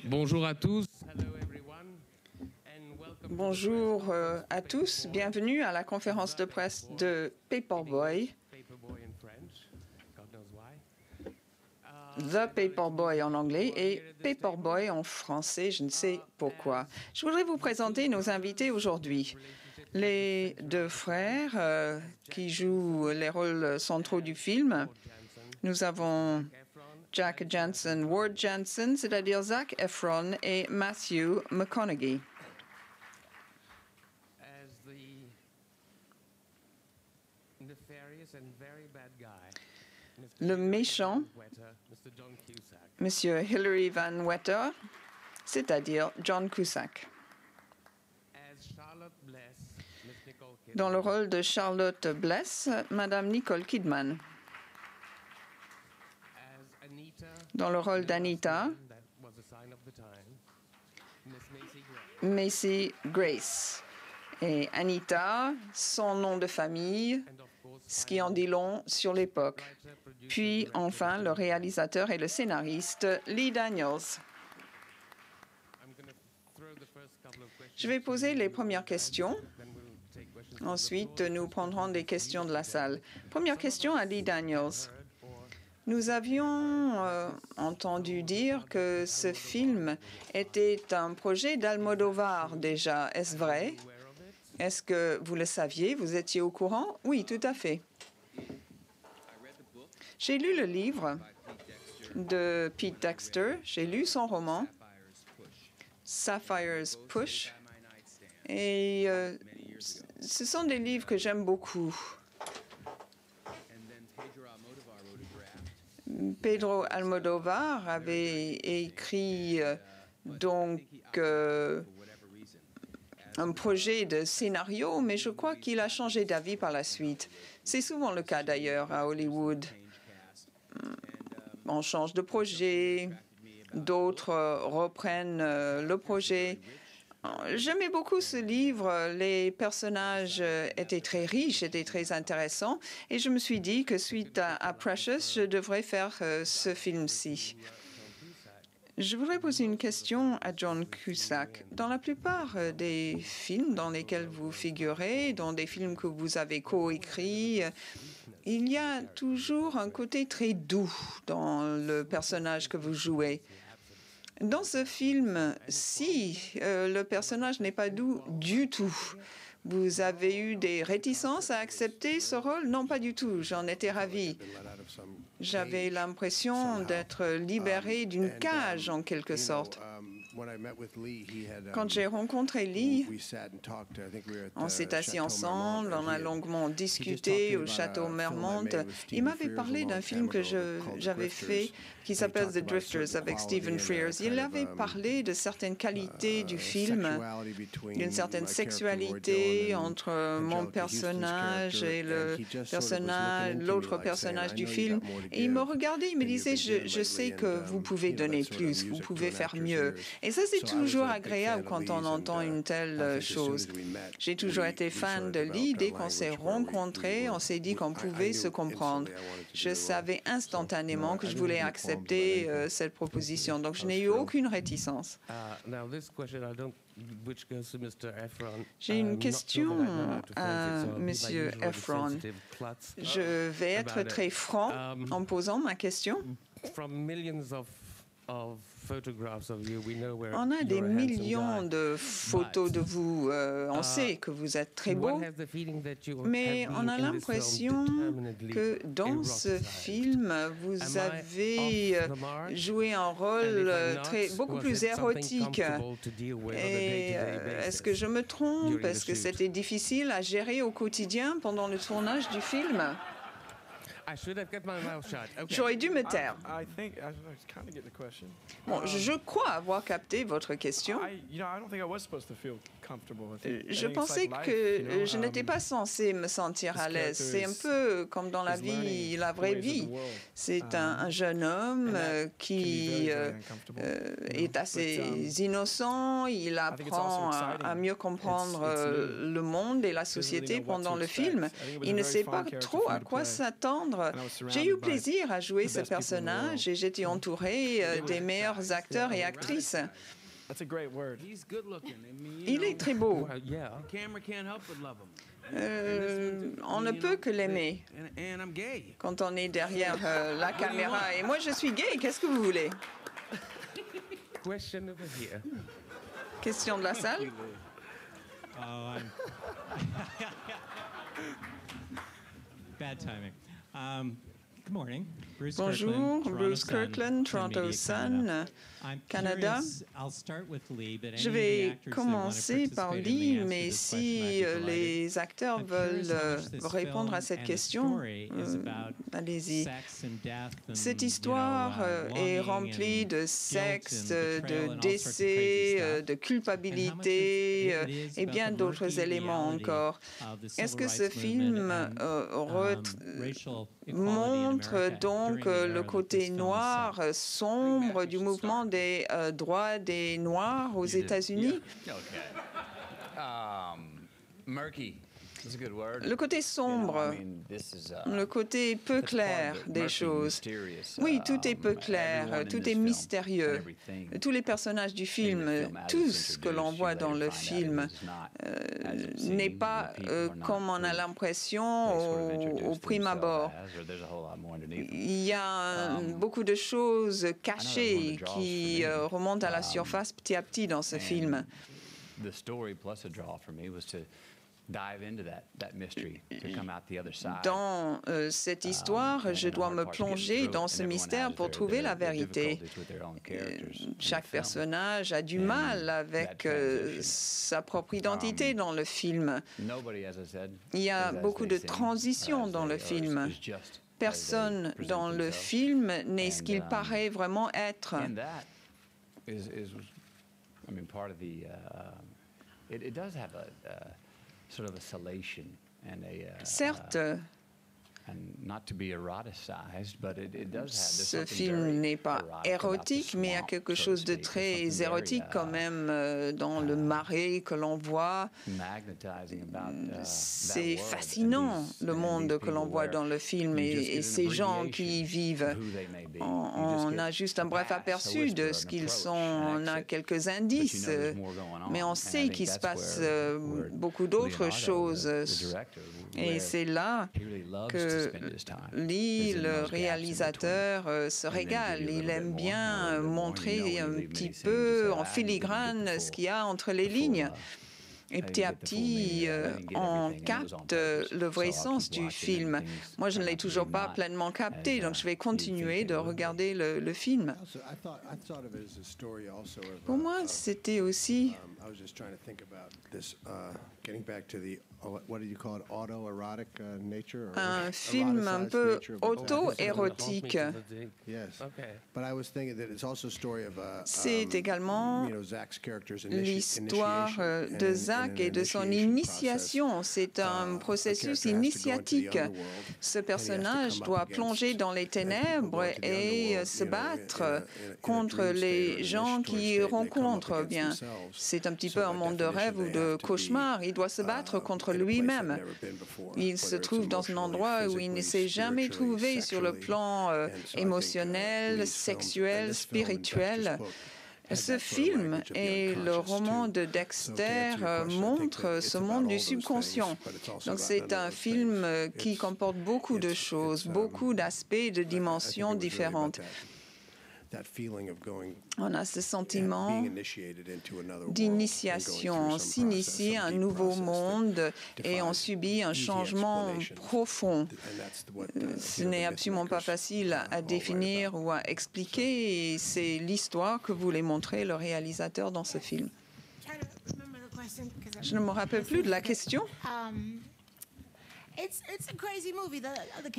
Bonjour à tous. Bonjour à tous, bienvenue à la conférence de presse de Paperboy. The Paperboy en anglais et Paperboy en français, je ne sais pourquoi. Je voudrais vous présenter nos invités aujourd'hui. Les deux frères qui jouent les rôles centraux du film. Nous avons Jack Jansen, Ward Jansen, c'est-à-dire Zac Efron et Matthew McConaughey. Le méchant, Monsieur Hilary Van Wetter, c'est-à-dire John Cusack. Dans le rôle de Charlotte Bless, Madame Nicole Kidman. Dans le rôle d'Anita, Macy Grace. Et Anita, son nom de famille, ce qui en dit long sur l'époque. Puis, enfin, le réalisateur et le scénariste, Lee Daniels. Je vais poser les premières questions. Ensuite, nous prendrons des questions de la salle. Première question à Lee Daniels. Nous avions entendu dire que ce film était un projet d'Almodovar déjà. Est-ce vrai? Est-ce que vous le saviez? Vous étiez au courant? Oui, tout à fait. J'ai lu le livre de Pete Dexter. J'ai lu son roman, Sapphire's Push. Et ce sont des livres que j'aime beaucoup. Pedro Almodovar avait écrit un projet de scénario, mais je crois qu'il a changé d'avis par la suite. C'est souvent le cas d'ailleurs à Hollywood. On change de projet, d'autres reprennent le projet. J'aimais beaucoup ce livre. Les personnages étaient très riches, étaient très intéressants. Et je me suis dit que suite à Precious, je devrais faire ce film-ci. Je voudrais poser une question à John Cusack. Dans la plupart des films dans lesquels vous figurez, dans des films que vous avez coécrits, il y a toujours un côté très doux dans le personnage que vous jouez. Dans ce film-ci, le personnage n'est pas doux du tout. Vous avez eu des réticences à accepter ce rôle? Non, pas du tout. J'en étais ravie. J'avais l'impression d'être libérée d'une cage, en quelque sorte. Quand j'ai rencontré Lee, on s'est assis ensemble, on a longuement discuté au château Mermont. Il m'avait parlé d'un film que j'avais fait qui s'appelle The Drifters avec Stephen Frears. Il avait parlé de certaines qualités du film, d'une certaine sexualité entre mon personnage et l'autre personnage du film. Et il me regardait, il me disait, je sais que vous pouvez donner plus, vous pouvez faire mieux. Et ça, c'est toujours agréable quand on entend une telle chose. J'ai toujours été fan de Lee. Dès qu'on s'est rencontrés, on s'est dit qu'on pouvait se comprendre. Je savais instantanément que je voulais accepter cette proposition. Donc, je n'ai eu aucune réticence. J'ai une question à M. Efron. Je vais être très franc en posant ma question. On a des millions de photos de vous. On sait que vous êtes très beau, mais on a l'impression que dans ce film, vous avez joué un rôle beaucoup plus érotique. Et est-ce que je me trompe? Est-ce que c'était difficile à gérer au quotidien pendant le tournage du film? J'aurais dû me taire. Bon, je crois avoir capté votre question. Je pensais que je n'étais pas censée me sentir à l'aise. C'est un peu comme dans la vie, la vraie vie. C'est un jeune homme qui est assez innocent. Il apprend à mieux comprendre le monde et la société pendant le film. Il ne sait pas trop à quoi s'attendre entendre. J'ai eu plaisir à jouer ce personnage et j'étais entourée des meilleurs acteurs et actrices. Il est très beau. On ne peut que l'aimer quand on est derrière la caméra. Et moi, je suis gay. Qu'est-ce que vous voulez? Question de la salle. Bad timing. Good morning. Bonjour, Bruce Kirkland, Toronto Sun, Canada. Je vais commencer par Lee, mais si les acteurs veulent répondre à cette question, allez-y. Cette histoire est remplie de sexe, de décès, de culpabilité et bien d'autres éléments encore. Est-ce que ce film montre donc le côté noir, sombre du mouvement des droits des Noirs aux États-Unis? Le côté sombre, le côté peu clair des choses. Oui, tout est peu clair, tout est mystérieux. Tous les personnages du film, tout ce que l'on voit dans le film n'est pas comme on a l'impression au prime abord. Il y a beaucoup de choses cachées qui remontent à la surface petit à petit dans ce film. Dans cette histoire, je dois me plonger dans ce mystère pour trouver la vérité. Chaque personnage a du mal avec sa propre identité dans le film. Il y a beaucoup de transitions dans le film. Personne dans le film n'est ce qu'il paraît vraiment être. Certes, ce film n'est pas érotique, mais il y a quelque chose de très érotique quand même dans le marais que l'on voit. C'est fascinant, le monde que l'on voit dans le film et ces gens qui y vivent. On a juste un bref aperçu de ce qu'ils sont, on a quelques indices, mais on sait qu'il se passe beaucoup d'autres choses. Et c'est là que Lee, le réalisateur, se régale. Il aime bien montrer un petit peu en filigrane ce qu'il y a entre les lignes. Et petit à petit, on capte le vrai sens du film. Moi, je ne l'ai toujours pas pleinement capté, donc je vais continuer de regarder le film. Pour moi, c'était aussi un film un peu auto-érotique. C'est également l'histoire de Zach et de son initiation. C'est un processus initiatique. Ce personnage doit plonger dans les ténèbres et se battre contre les gens qu'il rencontre. Bien, c'est un petit peu un monde de rêve ou de cauchemar. Il doit se battre contre lui-même. Il se trouve dans un endroit où il ne s'est jamais trouvé sur le plan émotionnel, sexuel, spirituel. Ce film et le roman de Dexter montrent ce monde du subconscient. Donc c'est un film qui comporte beaucoup de choses, beaucoup d'aspects, de dimensions différentes. On a ce sentiment d'initiation. On s'initie à un nouveau monde et on subit un changement profond. Ce n'est absolument pas facile à définir ou à expliquer et c'est l'histoire que voulait montrer le réalisateur dans ce film. Je ne me rappelle plus de la question.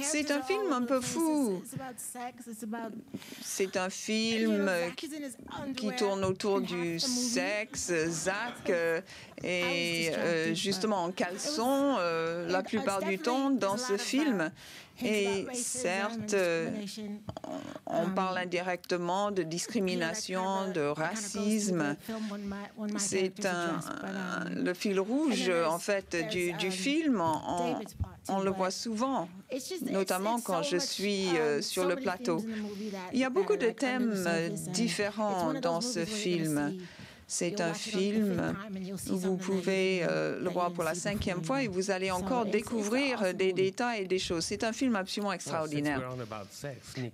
C'est un film un peu fou. C'est un film qui tourne autour du sexe. Zach est justement en caleçon la plupart du temps dans ce film. Et certes, on parle indirectement de discrimination, de racisme. C'est le fil rouge, en fait, du film. On le voit souvent, notamment quand je suis sur le plateau. Il y a beaucoup de thèmes différents dans ce film. C'est un film où vous pouvez le voir pour la 5e fois et vous allez encore découvrir des détails et des choses. C'est un film absolument extraordinaire.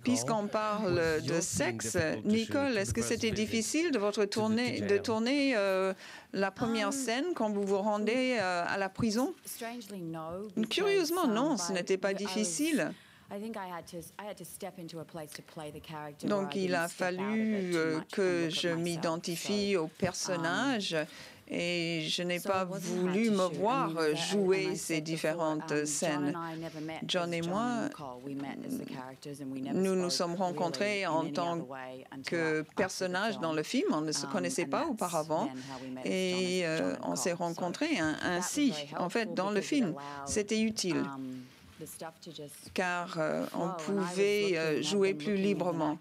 Puisqu'on parle de sexe, Nicole, est-ce que c'était difficile de tourner la première scène quand vous vous rendez à la prison? Curieusement, non, ce n'était pas difficile. Donc, il a fallu que je m'identifie au personnage et je n'ai pas voulu me voir jouer ces différentes scènes. John et moi, nous nous sommes rencontrés en tant que personnages dans le film. On ne se connaissait pas auparavant et on s'est rencontrés ainsi, en fait, dans le film. C'était utile, car on pouvait jouer plus librement.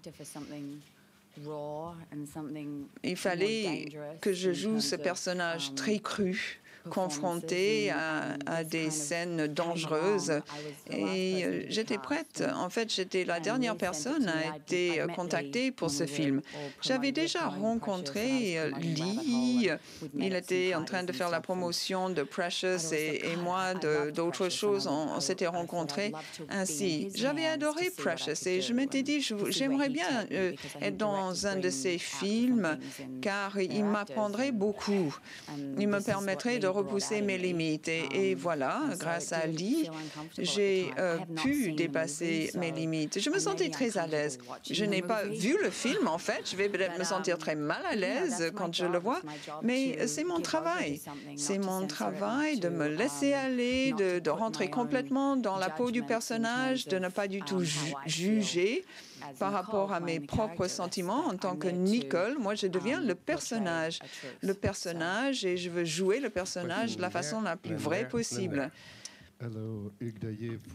Il fallait que je joue ce personnage très cru, confronté à des scènes dangereuses. Et j'étais prête. En fait, j'étais la dernière personne à être contactée pour ce film. J'avais déjà rencontré Lee. Il était en train de faire la promotion de Precious et moi d'autres choses. On s'était rencontrés ainsi. J'avais adoré Precious et je m'étais dit, j'aimerais bien être dans un de ces films car il m'apprendrait beaucoup. Il me permettrait de repousser mes limites. Et voilà, grâce à Lee, j'ai pu dépasser mes limites. Je me sentais très à l'aise. Je n'ai pas vu le film, en fait. Je vais peut-être me sentir très mal à l'aise quand je le vois, mais c'est mon travail. C'est mon travail de me laisser aller, de rentrer complètement dans la peau du personnage, de ne pas du tout juger par rapport à mes propres sentiments. En tant que Nicole, moi, je deviens le personnage, et je veux jouer le personnage de la façon la plus vraie possible.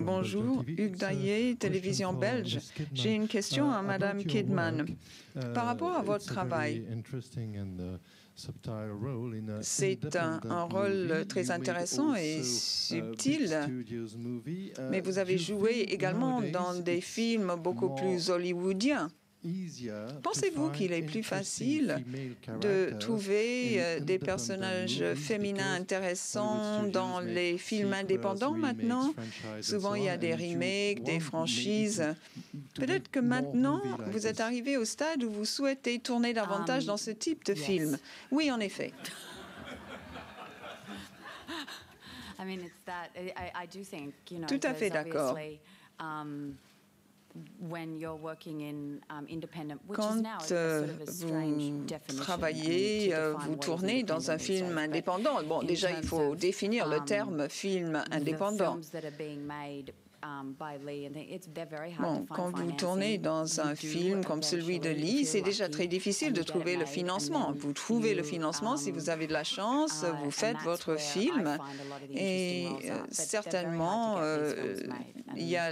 Bonjour, Hugues Daillé, télévision belge. J'ai une question à Madame Kidman. Par rapport à votre travail, c'est un rôle très intéressant et subtil, mais vous avez joué également dans des films beaucoup plus hollywoodiens. Pensez-vous qu'il est plus facile de trouver des personnages féminins intéressants dans les films indépendants maintenant? Souvent, il y a des remakes, des franchises. Peut-être que maintenant, vous êtes arrivé au stade où vous souhaitez tourner davantage dans ce type de film. Oui, en effet. Tout à fait d'accord. Quand vous travaillez, vous tournez dans un film indépendant. Bon, déjà, il faut définir le terme film indépendant. Bon, quand vous tournez dans un film comme celui de Lee, c'est déjà très difficile de trouver le financement. Vous trouvez le financement si vous avez de la chance, vous faites votre film et certainement, il y a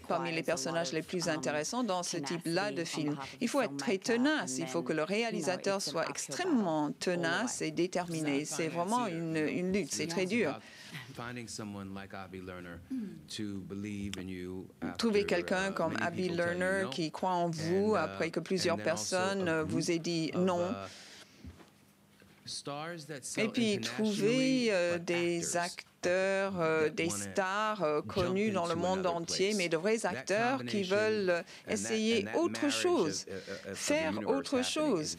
parmi les personnages les plus intéressants dans ce type-là de film. Il faut être très tenace, il faut que le réalisateur soit extrêmement tenace et déterminé. C'est vraiment une lutte, c'est très dur. Trouver quelqu'un comme Abby Lerner qui croit en vous après que plusieurs personnes vous aient dit non. Et puis trouver des acteurs, des stars connus dans le monde entier, mais de vrais acteurs qui veulent essayer autre chose, faire autre chose.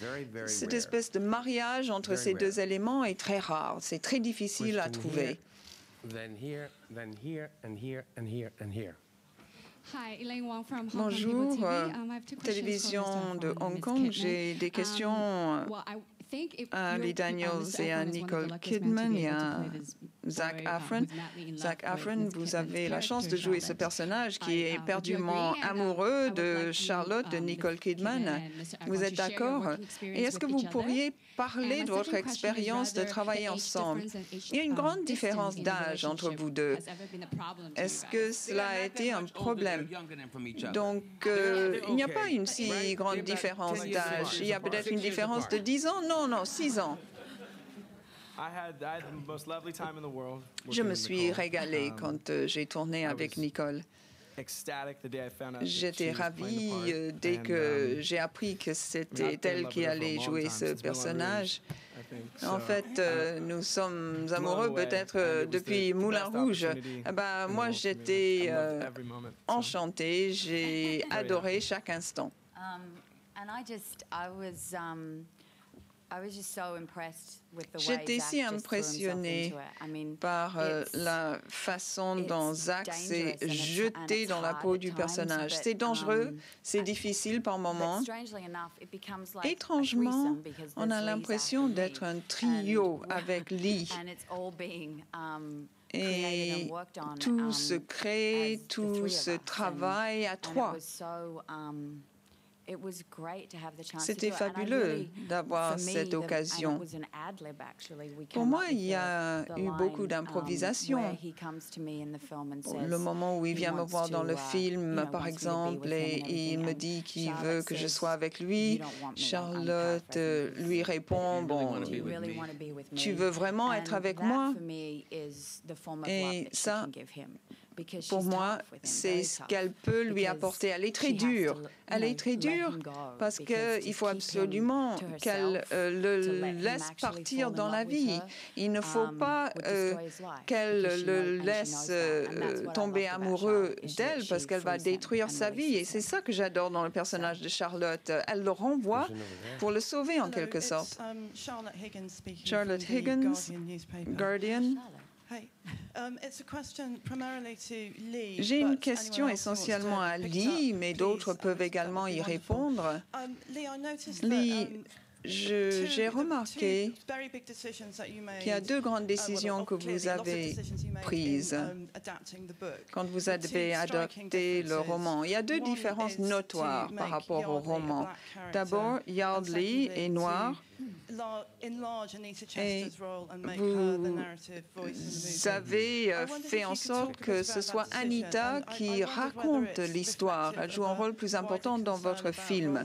Cette espèce de mariage entre ces deux éléments est très rare, c'est très difficile à trouver. Bonjour, télévision de Hong Kong. J'ai des questions à Lee Daniels et à Nicole Kidman. Il y a Zac Efron. Zac Efron, vous avez la chance de jouer ce personnage qui est éperdument amoureux de Charlotte, de Nicole Kidman. Vous êtes d'accord? Et est-ce que vous pourriez parler de votre expérience de travailler ensemble? Il y a une grande différence d'âge entre vous deux. Est-ce que cela a été un problème? Donc, il n'y a pas une si grande différence d'âge. Il y a peut-être une différence de 10 ans? Non, non, 6 ans. Je me suis régalée quand j'ai tourné avec Nicole. J'étais ravie dès que j'ai appris que c'était elle qui allait jouer ce personnage. En fait, nous sommes amoureux peut-être depuis Moulin Rouge. Moi, j'étais enchantée. J'ai adoré chaque instant. J'étais si impressionnée par la façon dont Zac s'est jeté dans la peau du personnage. C'est dangereux, c'est difficile par moments. Étrangement, on a l'impression d'être un trio avec Lee. Et tout se crée, tout se travaille à trois. C'était fabuleux d'avoir cette occasion. Pour moi, il y a eu beaucoup d'improvisation. Le moment où il vient me voir dans le film, par exemple, et il me dit qu'il veut que je sois avec lui, Charlotte lui répond, bon, tu veux vraiment être avec moi? Et ça, pour moi, c'est ce qu'elle peut lui apporter. Elle est très dure. Elle est très dure parce qu'il faut absolument qu'elle le laisse partir dans la vie. Il ne faut pas qu'elle le laisse tomber amoureux d'elle parce qu'elle va détruire sa vie. Et c'est ça que j'adore dans le personnage de Charlotte. Elle le renvoie pour le sauver en quelque sorte. Charlotte Higgins, Guardian. J'ai une question essentiellement à Lee, mais d'autres peuvent également y répondre. Lee, j'ai remarqué qu'il y a deux grandes décisions que vous avez prises quand vous avez adapté le roman. Il y a deux différences notoires par rapport au roman. D'abord, Yardley est noir. Et vous avez fait en sorte que ce soit Anita qui raconte l'histoire. Elle joue un rôle plus important dans votre film.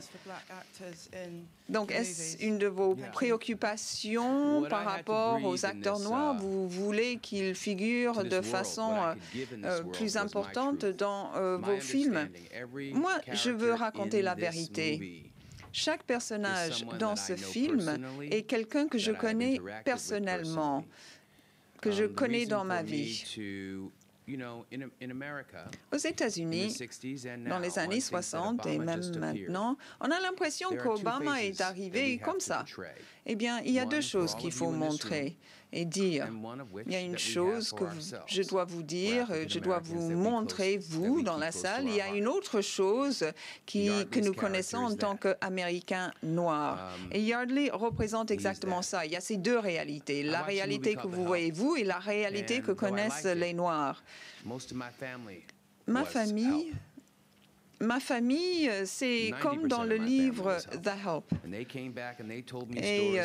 Donc, est-ce une de vos préoccupations par rapport aux acteurs noirs? Vous voulez qu'ils figurent de façon plus importante dans vos films? Moi, je veux raconter la vérité. Chaque personnage dans ce film est quelqu'un que je connais personnellement, que je connais dans ma vie. Aux États-Unis, dans les années 60 et même maintenant, on a l'impression qu'Obama est arrivé comme ça. Eh bien, il y a deux choses qu'il faut montrer et dire. Il y a une chose que je dois vous dire, je dois vous montrer, vous, dans la salle. Il y a une autre chose que nous connaissons en tant qu'Américains noirs. Et Yardley représente exactement ça. Il y a ces deux réalités. La réalité que vous voyez, vous, et la réalité que connaissent les Noirs. Ma famille, c'est comme dans le livre The Help. Et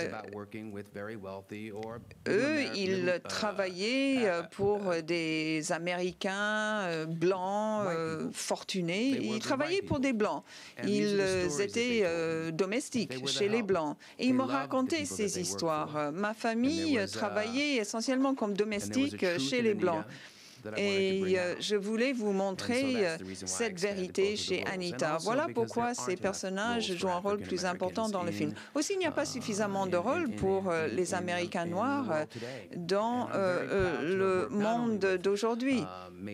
eux, ils travaillaient pour des Américains blancs fortunés. Ils travaillaient pour des Blancs. Ils étaient domestiques chez les Blancs. Et ils me racontaient ces histoires. Ma famille travaillait essentiellement comme domestique chez les Blancs. Et je voulais vous montrer cette vérité chez Anita. Voilà pourquoi ces personnages jouent un rôle plus important dans le film. Aussi, il n'y a pas suffisamment de rôle pour les Américains noirs dans le monde d'aujourd'hui.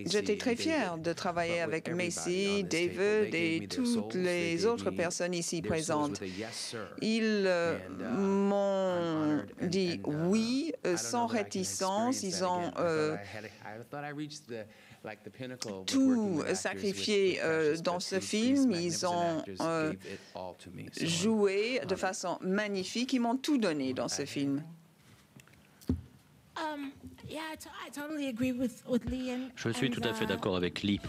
J'étais très fière de travailler avec Macy, David et toutes les autres personnes ici présentes. Ils m'ont dit oui, sans réticence. Ils ont tout sacrifié dans ce film. Ils ont joué de façon magnifique. Ils m'ont tout donné dans ce film. Je suis tout à fait d'accord avec Lee.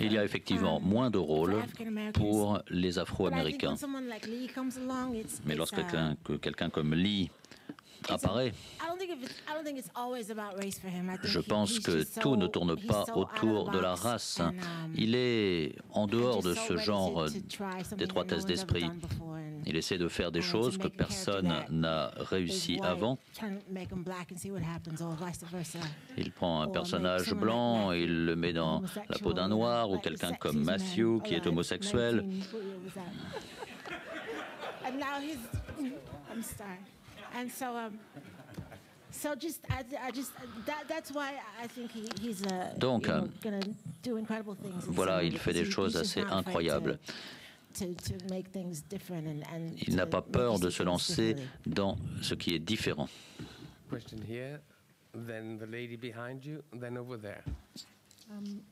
Il y a effectivement moins de rôles pour les Afro-Américains. Mais lorsque quelqu'un comme Lee apparaît, je pense que tout ne tourne pas autour de la race. Il est en dehors de ce genre d'étroitesse d'esprit. Il essaie de faire des choses que personne n'a réussi avant. Il prend un personnage blanc et il le met dans la peau d'un noir, ou quelqu'un comme Matthew qui est homosexuel. Donc, voilà, il fait des choses assez incroyables. Il n'a pas peur de se lancer dans ce qui est différent.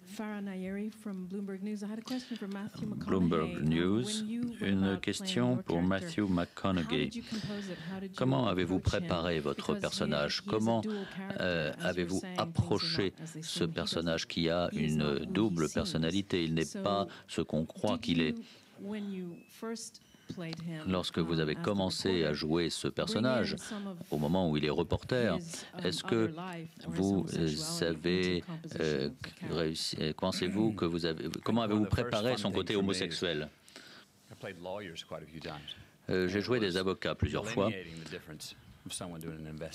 Farah Nayeri from Bloomberg News. I had a question for Matthew McConaughey. Bloomberg News, une question pour Matthew McConaughey. Comment avez-vous préparé votre personnage? Comment avez-vous approché ce personnage qui a une double personnalité? Il n'est pas ce qu'on croit qu'il est. Lorsque vous avez commenccommencé à jouer ce personnage, au moment où il est reporter, est-ce que vous avez réussi, pensez-vous que vous avez, comment avez-vous préparé son côté homosexuel? J'ai joué des avocats plusieurs fois.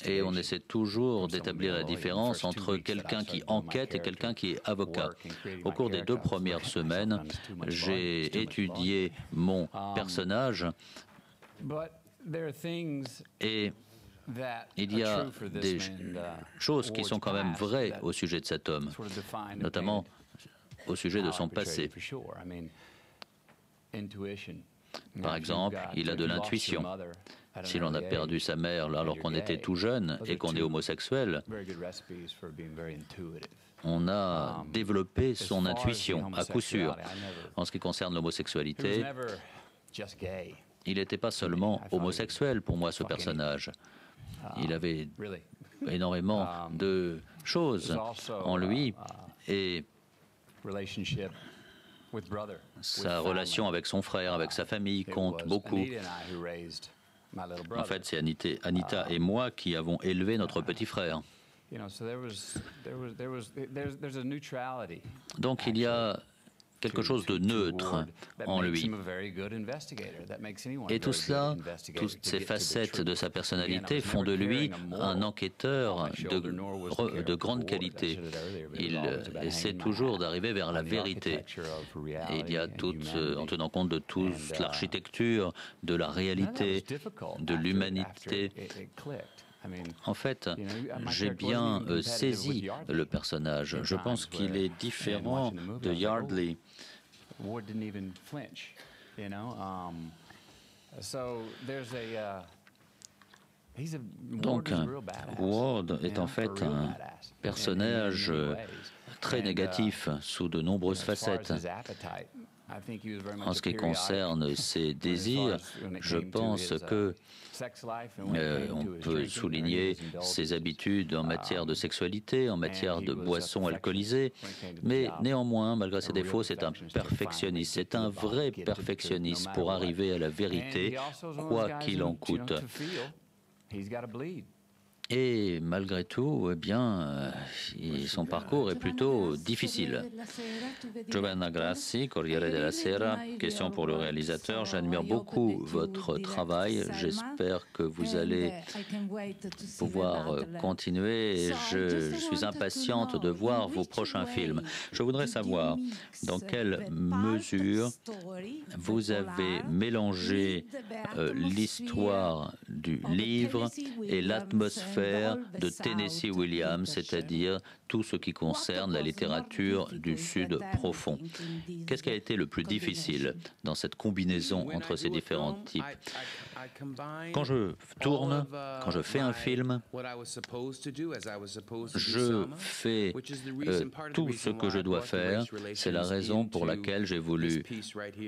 Et on essaie toujours d'établir la différence entre quelqu'un qui enquête et quelqu'un qui est avocat. Au cours des 2 premières semaines, j'ai étudié mon personnage et il y a des choses qui sont quand même vraies au sujet de cet homme, notamment au sujet de son passé. Par exemple, il a de l'intuition. Si l'on a perdu sa mère alors qu'on était tout jeune et qu'on est homosexuel, on a développé son intuition, à coup sûr. En ce qui concerne l'homosexualité, il n'était pas seulement homosexuel pour moi, ce personnage. Il avait énormément de choses en lui et sa relation avec son frère, avec sa famille compte beaucoup. En fait, c'est Anita et moi qui avons élevé notre petit frère. Donc il y a quelque chose de neutre en lui. Et tout cela, toutes ces facettes de sa personnalité font de lui un enquêteur de grande qualité. Il essaie toujours d'arriver vers la vérité. Et il y a en tenant compte de toute l'architecture, de la réalité, de l'humanité. En fait, j'ai bien saisi le personnage. Je pense qu'il est différent de Yardley. Donc, Ward est en fait un personnage très négatif sous de nombreuses facettes. En ce qui concerne ses désirs, je pense que on peut souligner ses habitudes en matière de sexualité, en matière de boissons alcoolisées, mais néanmoins, malgré ses défauts, c'est un perfectionniste. C'est un vrai perfectionniste pour arriver à la vérité, quoi qu'il en coûte. Et malgré tout, eh bien, son parcours est plutôt difficile. Giovanna Grassi, Corriere della Sera, question pour le réalisateur. J'admire beaucoup votre travail. J'espère que vous allez pouvoir continuer. Je suis impatiente de voir vos prochains films. Je voudrais savoir dans quelle mesure vous avez mélangé l'histoire du livre et l'atmosphère de Tennessee Williams, c'est-à-dire tout ce qui concerne la littérature du Sud profond. Qu'est-ce qui a été le plus difficile dans cette combinaison entre ces différents types? Quand je tourne, quand je fais un film, je fais tout ce que je dois faire. C'est la raison pour laquelle j'ai voulu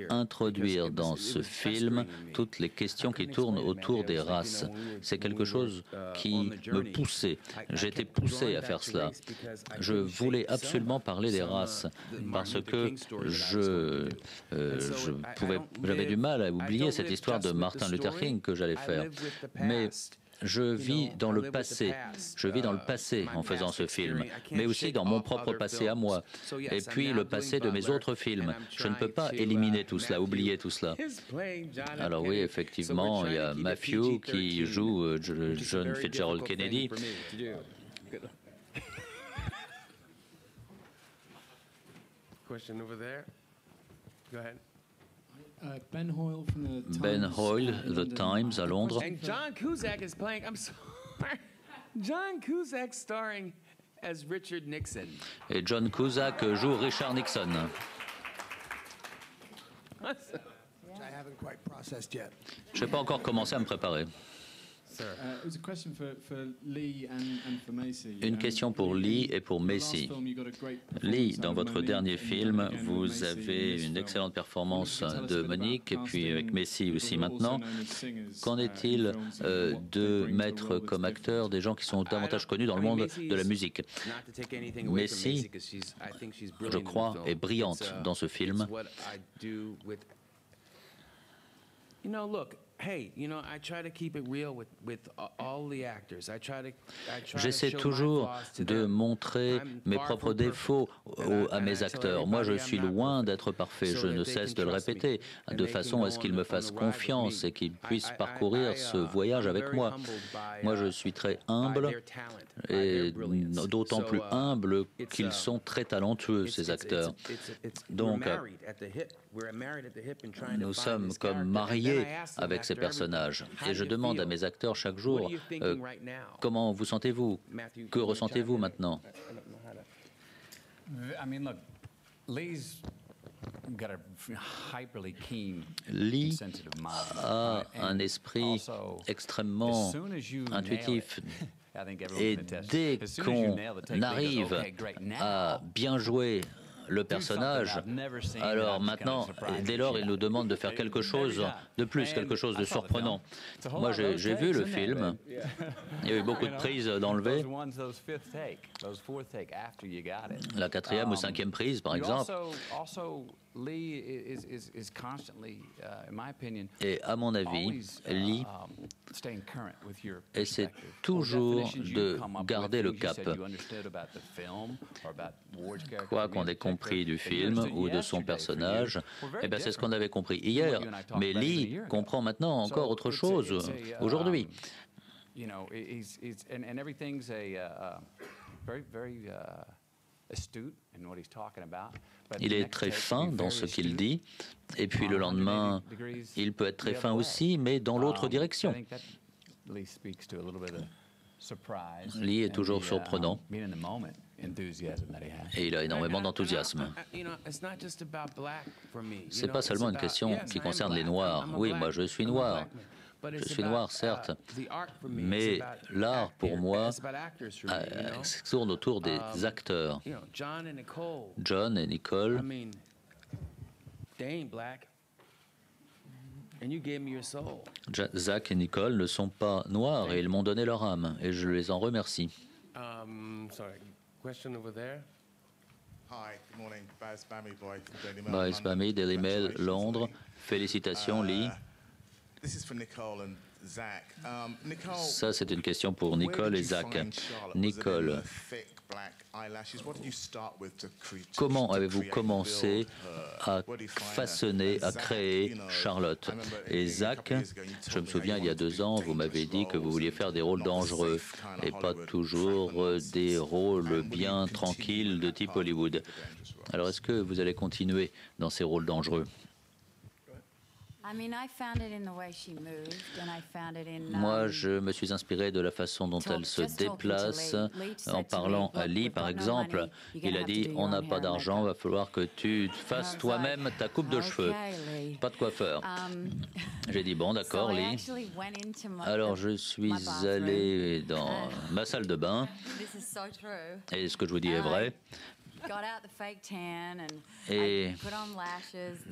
introduire dans ce film toutes les questions qui tournent autour des races. C'est quelque chose qui me poussait. J'étais poussé à faire cela. Je voulais absolument parler des races parce que j'avais du mal à oublier cette histoire de Martin Luther King que j'allais faire. Mais je vis dans le passé. Je vis dans le passé en faisant ce film, mais aussi dans mon propre passé à moi. Et puis le passé de mes autres films. Je ne peux pas éliminer tout cela, oublier tout cela. Alors oui, effectivement, il y a Matthew qui joue John Fitzgerald Kennedy. Question over there. Go ahead. Ben Hoyle from the Times. Ben Hoyle, The Times à Londres. And John Cusack is playing. I'm sorry. John Cusack starring as Richard Nixon. Et John Cusack joue Richard Nixon. Je n'ai pas encore commencé à me préparer. Une question pour Lee et pour Macy. Lee, dans votre dernier film, vous avez une excellente performance de Monique, et puis avec Macy aussi maintenant. Qu'en est-il de mettre comme acteurs des gens qui sont davantage connus dans le monde de la musique? Macy, je crois, est brillante dans ce film. J'essaie toujours de montrer mes propres défauts à mes acteurs. Moi, je suis loin d'être parfait. Je ne cesse de le répéter, de façon à ce qu'ils me fassent confiance et qu'ils puissent parcourir ce voyage avec moi. Moi, je suis très humble, et d'autant plus humble qu'ils sont très talentueux, ces acteurs. Donc, nous sommes comme mariés avec ces personnages. Et je demande à mes acteurs chaque jour, comment vous sentez-vous? Que ressentez-vous maintenant? Lee a un esprit extrêmement intuitif. Et dès qu'on arrive à bien jouer le personnage, alors maintenant, dès lors, il nous demande de faire quelque chose de plus, quelque chose de surprenant. Moi, j'ai vu le film. Il y a eu beaucoup de prises d'enlever. La quatrième ou cinquième prise, par exemple. Et à mon avis, Lee essaie toujours de garder le cap. Quoi qu'on ait compris du film ou de son personnage, eh bien c'est ce qu'on avait compris hier. Mais Lee comprend maintenant encore autre chose aujourd'hui. Il est très fin dans ce qu'il dit, et puis le lendemain, il peut être très fin aussi, mais dans l'autre direction. Lee est toujours surprenant, et il a énormément d'enthousiasme. Ce n'est pas seulement une question qui concerne les Noirs. Oui, moi je suis noir. Je suis noir, certes, mais l'art, pour moi, tourne autour des acteurs. John et Nicole, Zach et Nicole ne sont pas noirs et ils m'ont donné leur âme, et je les en remercie. Baz Bami, Daily Mail, Londres. Félicitations, Lee. Ça, c'est une question pour Nicole et Zach. Nicole, comment avez-vous commencé à façonner, à créer Charlotte? Et Zach, je me souviens, il y a 2 ans, vous m'avez dit que vous vouliez faire des rôles dangereux et pas toujours des rôles bien tranquilles de type Hollywood. Alors, est-ce que vous allez continuer dans ces rôles dangereux? Moi, je me suis inspiré de la façon dont elle se déplace. En parlant à Lee, par exemple, il a dit « On n'a pas d'argent, va falloir que tu fasses toi-même ta coupe de cheveux. Pas de coiffeur. » J'ai dit « Bon, d'accord, Lee. » Alors, je suis allé dans ma salle de bain. Et ce que je vous dis est vrai. Et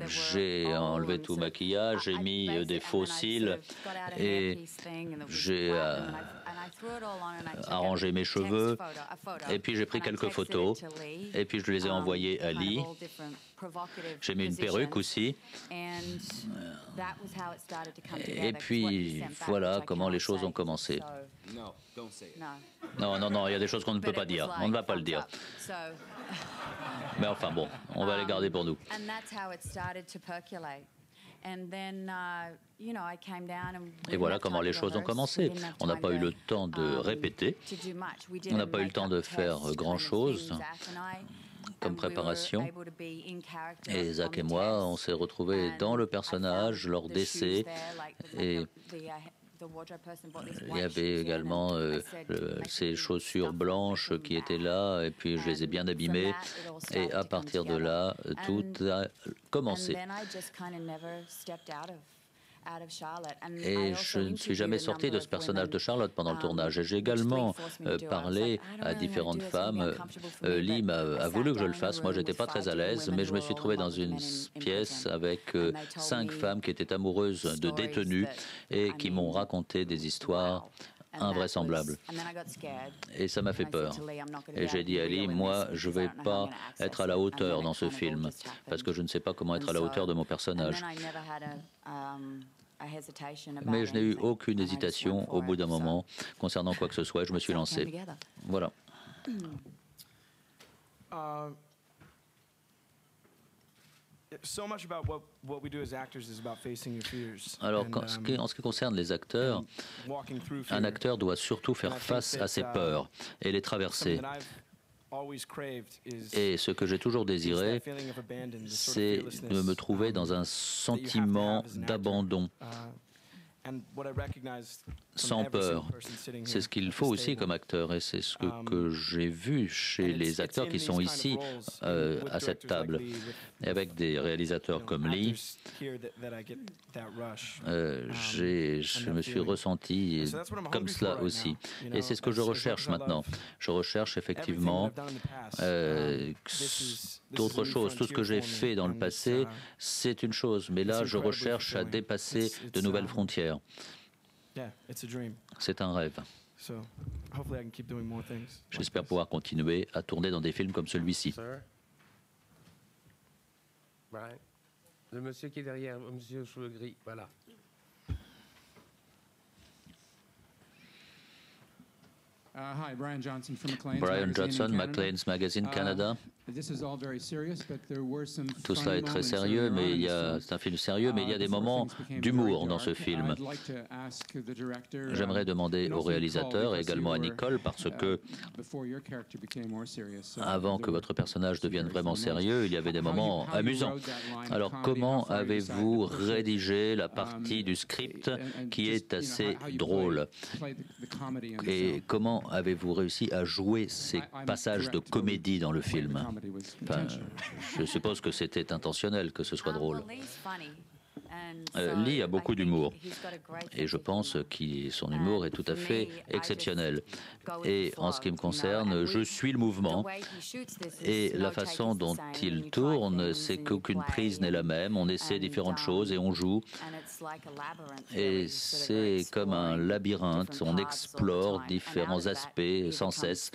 j'ai enlevé tout maquillage, j'ai mis des faux cils et j'ai arrangé mes cheveux. Et puis j'ai pris quelques photos et puis je les ai envoyées à Lee. J'ai mis une perruque aussi. Et puis voilà comment les choses ont commencé. Non, non, non, il y a des choses qu'on ne peut pas dire. On ne va pas le dire. Mais enfin bon, on va les garder pour nous. Et voilà comment les choses ont commencé. On n'a pas eu le temps de répéter. On n'a pas eu le temps de faire grand-chose comme préparation. Et Zach et moi, on s'est retrouvés dans le personnage lors d'essais. Et il y avait également ces chaussures blanches qui étaient là, et puis je les ai bien abîmées. Et à partir de là, tout a commencé. Et je ne suis jamais sortie de ce personnage de Charlotte pendant le tournage. Et j'ai également parlé à différentes femmes. Lee a voulu que je le fasse. Moi, je n'étais pas très à l'aise, mais je me suis trouvée dans une pièce avec 5 femmes qui étaient amoureuses de détenus et qui m'ont raconté des histoires invraisemblables. Et ça m'a fait peur. Et j'ai dit à Lee, moi, je ne vais pas être à la hauteur dans ce film, parce que je ne sais pas comment être à la hauteur de mon personnage. Mais je n'ai eu aucune hésitation au bout d'un moment concernant quoi que ce soit. Je me suis lancé. Voilà. Alors, en ce qui concerne les acteurs, un acteur doit surtout faire face à ses peurs et les traverser. Et ce que j'ai toujours désiré, c'est de me trouver dans un sentiment d'abandon, sans peur. C'est ce qu'il faut aussi comme acteur, et c'est ce que j'ai vu chez les acteurs qui sont ici à cette table. Et avec des réalisateurs comme Lee, je me suis ressenti comme cela aussi. Et c'est ce que je recherche maintenant. Je recherche effectivement d'autres choses. Tout ce que j'ai fait dans le passé, c'est une chose. Mais là, je recherche à dépasser de nouvelles frontières. C'est un rêve. J'espère pouvoir continuer à tourner dans des films comme celui-ci. Brian. Le monsieur qui est derrière, monsieur aux cheveux gris, voilà. Hi, Brian Johnson from Brian Johnson, Maclean's Magazine Canada. Tout cela est très sérieux, mais c'est un film sérieux, mais il y a des moments d'humour dans ce film. J'aimerais demander au réalisateur et également à Nicole, parce que avant que votre personnage devienne vraiment sérieux, il y avait des moments amusants. Alors, comment avez-vous rédigé la partie du script qui est assez drôle? Et comment avez-vous réussi à jouer ces passages de comédie dans le film? Enfin, je suppose que c'était intentionnel que ce soit drôle. Lee a beaucoup d'humour et je pense que son humour est tout à fait exceptionnel. Et en ce qui me concerne, je suis le mouvement et la façon dont il tourne, c'est qu'aucune prise n'est la même. On essaie différentes choses et on joue. Et c'est comme un labyrinthe, on explore différents aspects sans cesse.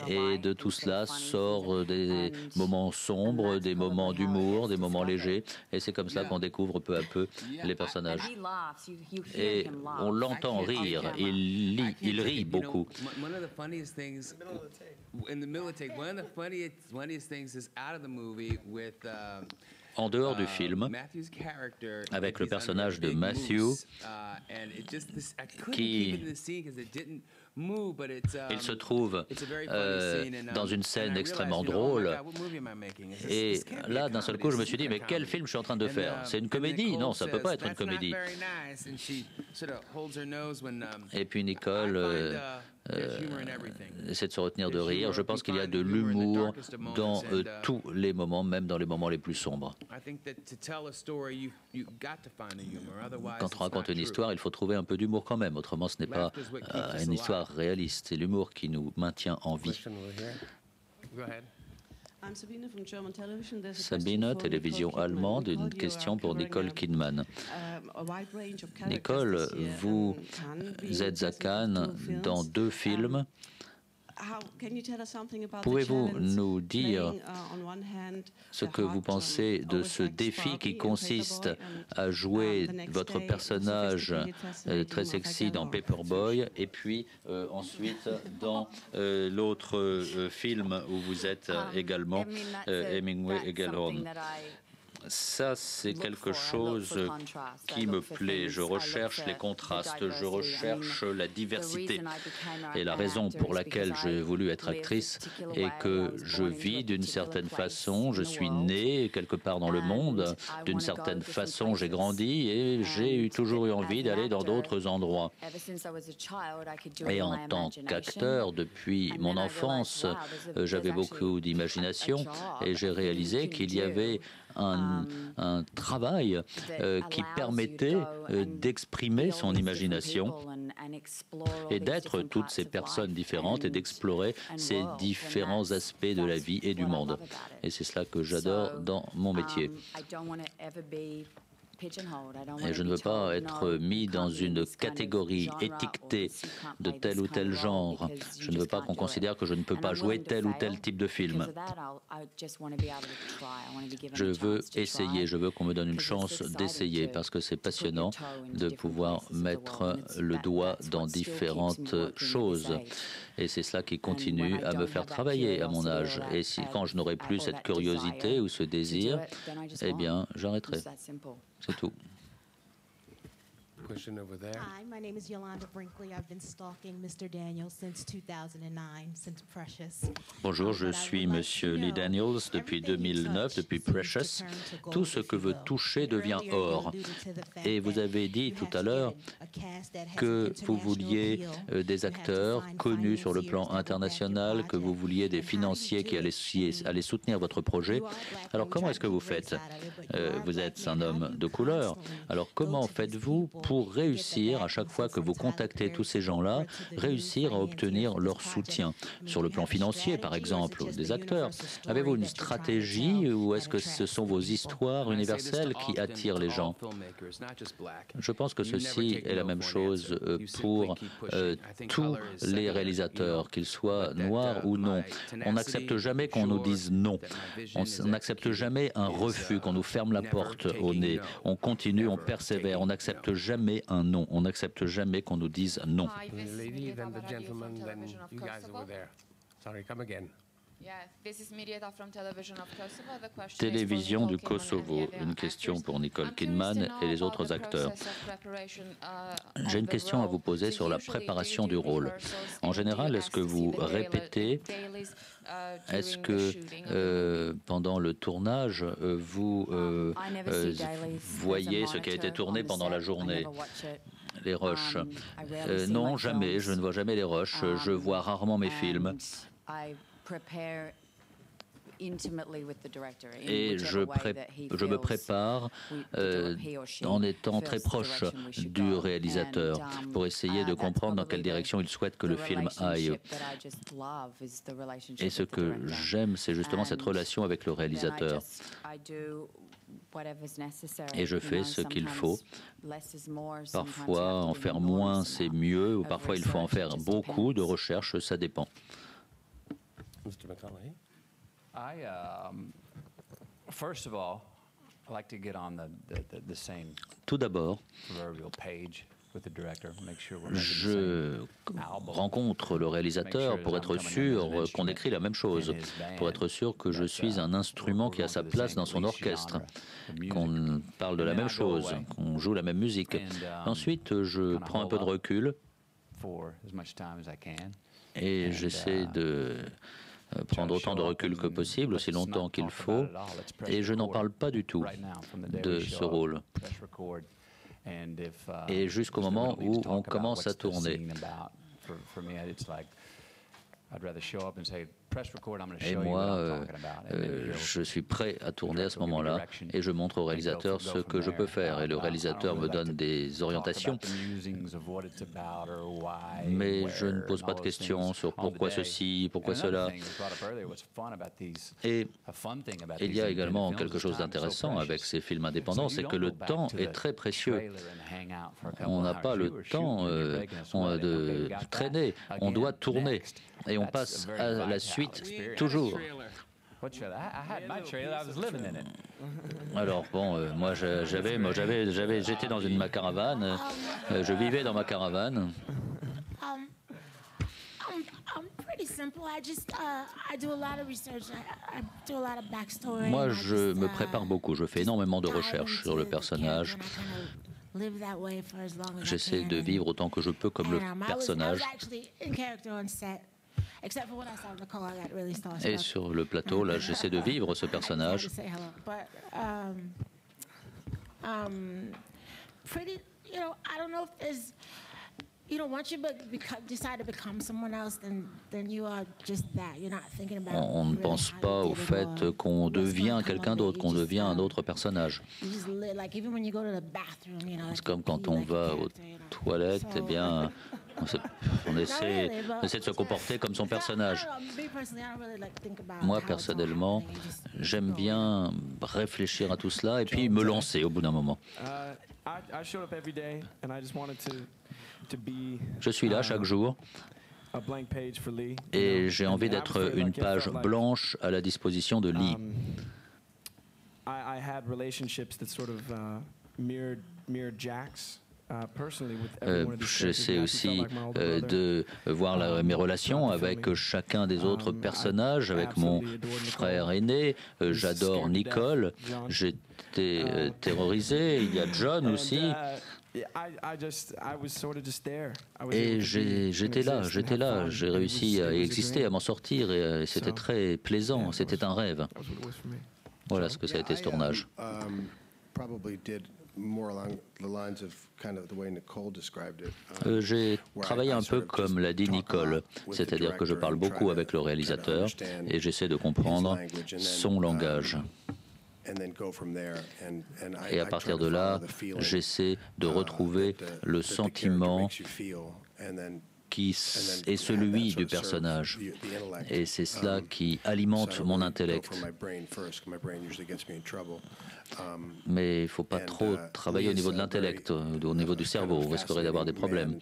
Et de tout cela sort des moments sombres, des moments d'humour, des moments légers. Et c'est comme ça qu'on découvre peu à peu les personnages. Et on l'entend rire, il rit beaucoup. In the middle take, one of the funniest things is out of the movie with En dehors du film, avec le personnage de Matthew, qui il se trouve dans une scène extrêmement drôle. Et là, d'un seul coup, je me suis dit, mais quel film je suis en train de faire? C'est une comédie? Non, ça ne peut pas être une comédie. Et puis Nicole essaie de se retenir de rire. Je pense qu'il y a de l'humour dans tous les moments, même dans les moments les plus sombres. Quand on raconte une histoire, il faut trouver un peu d'humour quand même. Autrement, ce n'est pas une histoire réaliste. C'est l'humour qui nous maintient en vie. Sabine, télévision allemande, une question pour Nicole Kidman. Nicole, vous êtes à Cannes dans 2 films. Pouvez-vous nous dire ce que vous pensez de ce défi qui consiste à jouer votre personnage très sexy dans Paperboy et puis ensuite dans l'autre film où vous êtes également Hemingway et Gellhorn? Ça, c'est quelque chose qui me plaît. Je recherche les contrastes, je recherche la diversité. Et la raison pour laquelle j'ai voulu être actrice est que je vis d'une certaine façon, je suis née quelque part dans le monde, d'une certaine façon j'ai grandi et j'ai toujours eu envie d'aller dans d'autres endroits. Et en tant qu'acteur, depuis mon enfance, j'avais beaucoup d'imagination et j'ai réalisé qu'il y avait un travail qui permettait d'exprimer son imagination et d'être toutes ces personnes différentes et d'explorer ces différents aspects de la vie et du monde. Et c'est cela que j'adore dans mon métier. Et je ne veux pas être mis dans une catégorie étiquetée de tel ou tel genre. Je ne veux pas qu'on considère que je ne peux pas jouer tel ou tel type de film. Je veux essayer, je veux qu'on me donne une chance d'essayer parce que c'est passionnant de pouvoir mettre le doigt dans différentes choses. Et c'est cela qui continue à me faire travailler à mon âge. Et quand je n'aurai plus cette curiosité ou ce désir, eh bien, j'arrêterai. C'est tout. Question over there. Hi, my name is Yolanda Brinkley. I've been stalking Mr. Daniels since 2009, since Precious. Bonjour, je suis Monsieur Lee Daniels depuis 2009, depuis Precious. Tout ce que veut toucher devient or. Et vous avez dit tout à l'heure que vous vouliez des acteurs connus sur le plan international, que vous vouliez des financiers qui allaient soutenir votre projet. Alors comment est-ce que vous faites? Vous êtes un homme de couleur. Alors comment faites-vous pour réussir, à chaque fois que vous contactez tous ces gens-là, réussir à obtenir leur soutien? Sur le plan financier, par exemple, des acteurs. Avez-vous une stratégie ou est-ce que ce sont vos histoires universelles qui attirent les gens? Je pense que ceci est la même chose pour tous les réalisateurs, qu'ils soient noirs ou non. On n'accepte jamais qu'on nous dise non. On n'accepte jamais un refus, qu'on nous ferme la porte au nez. On continue, on persévère. On n'accepte jamais un non. On n'accepte jamais qu'on nous dise non. Télévision du Kosovo. Une question pour Nicole Kidman et les autres acteurs. J'ai une question à vous poser sur la préparation du rôle. En général, est-ce que vous répétez? Est-ce que pendant le tournage, vous voyez ce qui a été tourné pendant la journée? Les rushs. Non, jamais. Je ne vois jamais les rushs. Je vois rarement mes films. Et je me prépare en étant très proche du réalisateur pour essayer de comprendre dans quelle direction il souhaite que le film aille. Et ce que j'aime, c'est justement cette relation avec le réalisateur. Et je fais ce qu'il faut. Parfois, en faire moins, c'est mieux, ou parfois, il faut en faire beaucoup de recherches, ça dépend. Mr. McCauley. Tout d'abord, Je rencontre le réalisateur pour être sûr qu'on écrit la même chose, pour être sûr que je suis un instrument qui a sa place dans son orchestre, qu'on parle de la même chose, qu'on joue la même musique. Ensuite, je prends un peu de recul et j'essaie de prendre autant de recul que possible, aussi longtemps qu'il faut, et je n'en parle pas du tout de ce rôle. Et jusqu'au moment où on commence à tourner. Et moi, je suis prêt à tourner à ce moment-là et je montre au réalisateur ce que je peux faire. Et le réalisateur me donne des orientations. Mais je ne pose pas de questions sur pourquoi ceci, pourquoi cela. Et il y a également quelque chose d'intéressant avec ces films indépendants, c'est que le temps est très précieux. On n'a pas le temps de traîner, on doit tourner. Et on passe à la suite toujours. Alors bon, moi j'étais dans ma caravane, je vivais dans ma caravane. Moi, je me prépare beaucoup, je fais énormément de recherches sur le personnage. J'essaie de vivre autant que je peux comme le personnage. Et sur le plateau, là, j'essaie de vivre ce personnage. On ne pense pas au fait qu'on devient quelqu'un d'autre, qu'on devient un autre personnage. C'est comme quand on va aux toilettes, eh bien, on essaie de se comporter comme son personnage. Moi, personnellement, j'aime bien réfléchir à tout cela et puis me lancer au bout d'un moment. Je suis là chaque jour et j'ai envie d'être une page blanche à la disposition de Lee. J'essaie aussi de voir mes relations avec chacun des autres personnages, avec mon frère aîné. J'adore Nicole, j'étais terrorisé, il y a John aussi. Et j'étais là, j'ai réussi à exister, à m'en sortir, et c'était très plaisant, c'était un rêve. Voilà ce que ça a été ce tournage. J'ai travaillé un peu comme l'a dit Nicole, c'est-à-dire que je parle beaucoup avec le réalisateur et j'essaie de comprendre son langage. Et à partir de là, j'essaie de retrouver le sentiment qui est celui du personnage. Et c'est cela qui alimente mon intellect. Mais il ne faut pas trop travailler au niveau de l'intellect, au niveau du cerveau, on risquerait d'avoir des problèmes.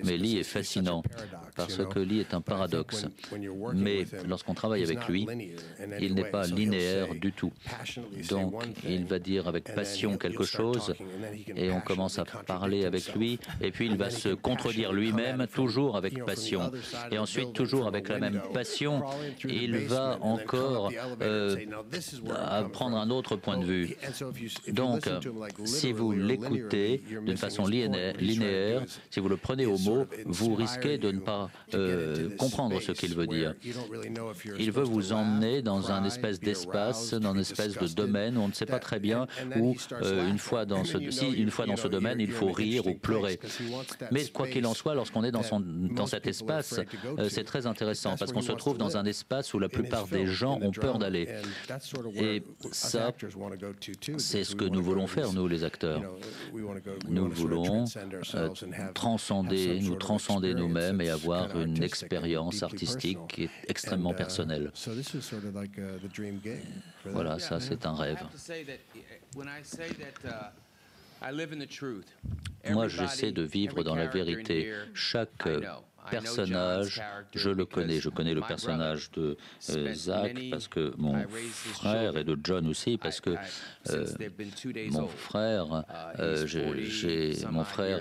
Mais Lee est fascinant, parce que Lee est un paradoxe. Mais lorsqu'on travaille avec lui, il n'est pas linéaire du tout. Donc il va dire avec passion quelque chose, et on commence à parler avec lui, et puis il va se contredire lui-même, toujours avec passion. Et ensuite, toujours avec la même passion, il va encore prendre un autre point de vue. Donc, si vous l'écoutez d'une façon linéaire, si vous le prenez au mot, vous risquez de ne pas comprendre ce qu'il veut dire. Il veut vous emmener dans un espèce d'espace, dans une espèce de domaine où on ne sait pas très bien où, une fois dans ce domaine, il faut rire ou pleurer. Mais quoi qu'il en soit, lorsqu'on est dans cet espace, c'est très intéressant parce qu'on se trouve dans un espace où la plupart des gens ont peur d'aller. Et ça, c'est ce que nous voulons faire, nous les acteurs. Nous voulons nous transcender nous-mêmes et avoir une expérience artistique qui est extrêmement personnelle. Voilà, ça c'est un rêve. Moi, j'essaie de vivre dans la vérité. Chaque personnage, je le connais. Je connais le personnage de Zach parce que mon frère et de John aussi parce que mon frère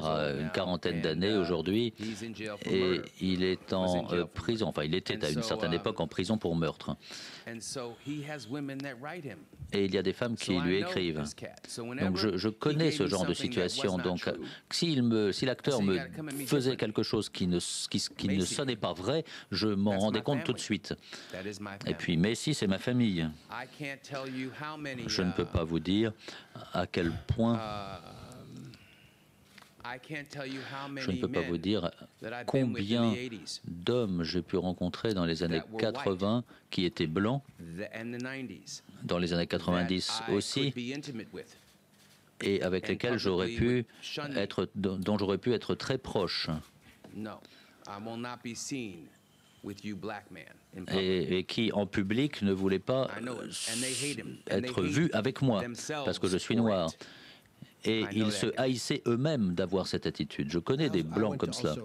a une quarantaine d'années aujourd'hui et il est en prison. Enfin, il était à une certaine époque en prison pour meurtre. Et il y a des femmes qui lui écrivent. Donc je connais ce genre de situation. Donc si l'acteur me faisait quelque chose qui ne sonnait pas vrai, je m'en rendais compte tout de suite. Et puis Messi, c'est ma famille. Je ne peux pas vous dire à quel point... Je ne peux pas vous dire combien d'hommes j'ai pu rencontrer dans les années 80 qui étaient blancs, dans les années 90 aussi, et avec lesquels dont j'aurais pu être très proche. Et qui, en public, ne voulaient pas être vus avec moi, parce que je suis noir. Et ils se haïssaient eux-mêmes d'avoir cette attitude. Je connais des blancs comme cela.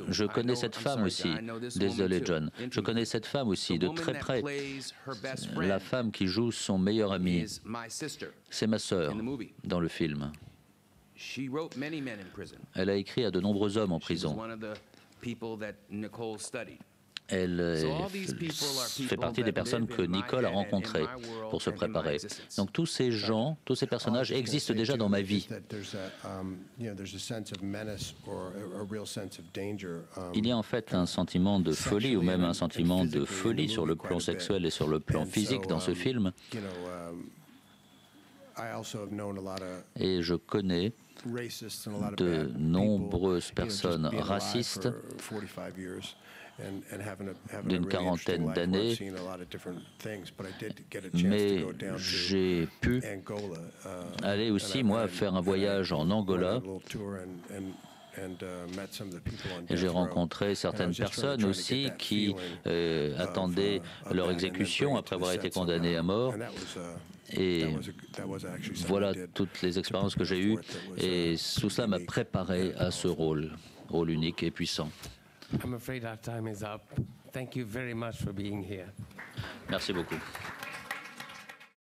Je connais cette femme aussi. Désolé, John. Je connais cette femme aussi de très près. La femme qui joue son meilleur ami. C'est ma sœur dans le film. Elle a écrit à de nombreux hommes en prison. Elle fait partie des personnes que Nicole a rencontrées pour se préparer. Donc tous ces gens, tous ces personnages existent déjà dans ma vie. Il y a en fait un sentiment de folie ou même un sentiment de folie sur le plan sexuel et sur le plan physique dans ce film. Et je connais de nombreuses personnes racistes d'une quarantaine d'années, mais j'ai pu aller aussi, moi, faire un voyage en Angola. Et j'ai rencontré certaines personnes aussi qui attendaient leur exécution après avoir été condamnées à mort. Et voilà toutes les expériences que j'ai eues. Et tout cela m'a préparé à ce rôle unique et puissant. I'm afraid our time is up. Thank you very much for being here. Merci beaucoup.